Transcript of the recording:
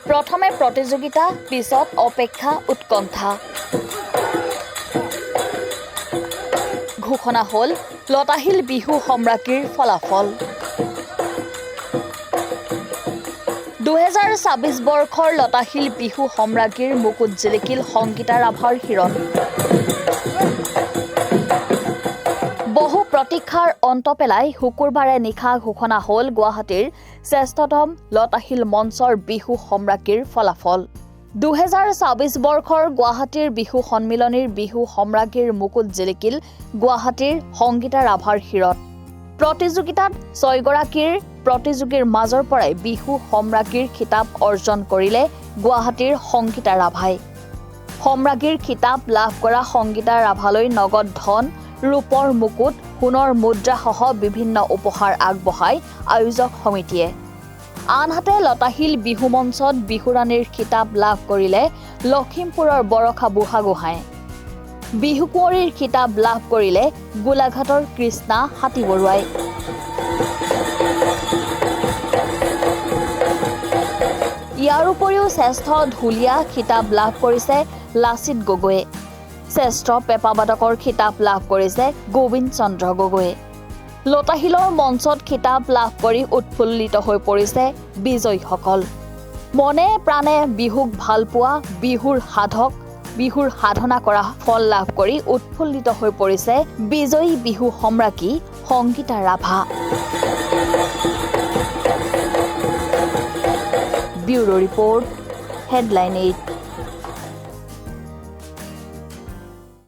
প্ৰথমে প্ৰতিযোগিতা, পিছত অপেক্ষা উৎকণ্ঠা। ঘোষণা হ'ল লতাশিল বিহু সম্ৰাজ্ঞীৰ ফলাফল। 2026 বৰ্ষৰ লতাশিল বিহু সম্ৰাজ্ঞীৰ মুকুট জিলিকিল সংগীতা ৰাভাৰ হিৰণ। বহু প্ৰতীক্ষাৰ অন্ত পেলাই শুকুৰবাৰে নিশা ঘোষণা হ'ল গুৱাহাটীৰ শ্ৰেষ্ঠতম লতাশিল মঞ্চৰ বিহু সম্ৰাজ্ঞীৰ ফলাফল। 2026 বৰ্ষৰ গুৱাহাটীৰ বিহু সন্মিলনীৰ বিহু সম্ৰাজ্ঞীৰ মুকুট জিলিকিল গুৱাহাটীৰ সংগীতা ৰাভাৰ হিৰত। প্ৰতিযোগিতাত 6 গৰাকীৰ প্ৰতিযোগীৰ মাজৰ পৰাই বিহু সম্ৰাজ্ঞীৰ খিতাপ অৰ্জন কৰিলে গুৱাহাটীৰ সংগীতা ৰাভাই। সম্ৰাজ্ঞীৰ খিতাপ লাভ কৰা সংগীতা ৰাভালৈ নগদ ধন, ৰূপৰ মুকুট, সোণৰ মুদ্ৰাসহ বিভিন্ন উপহাৰ আগবঢ়ায় আয়োজক সমিতিয়ে। আনহাতে লতাশিল বিহু মঞ্চত বিহুৰাণীৰ খিতাপ লাভ কৰিলে লখিমপুৰৰ বৰষা বুঢ়াগোহাঁই। বিহু কুঁৱৰীৰ খিতাপ লাভ কৰিলে গোলাঘাটৰ কৃষ্ণা হাতীবৰুৱাই। ইয়াৰ উপৰিও শ্ৰেষ্ঠ ঢুলীয়া খিতাপ লাভ কৰিছে লাচিত গগৈয়ে। শ্ৰেষ্ঠ পেঁপাবাদকৰ খিতাপ লাভ কৰিছে গোবিন্দ চন্দ্ৰ গগৈয়ে। লতাশিলৰ মঞ্চত খিতাপ লাভ কৰি উৎফুল্লিত হৈ পৰিছে বিজয়ীসকল। মনে প্ৰাণে বিহুক ভাল পোৱা, বিহুৰ সাধক, বিহুৰ সাধনা কৰা ফল লাভ কৰি উৎফুল্লিত হৈ পৰিছে বিজয়ী বিহু সম্ৰাজ্ঞী Sangeeta Rabha. Bureau report, headline 8।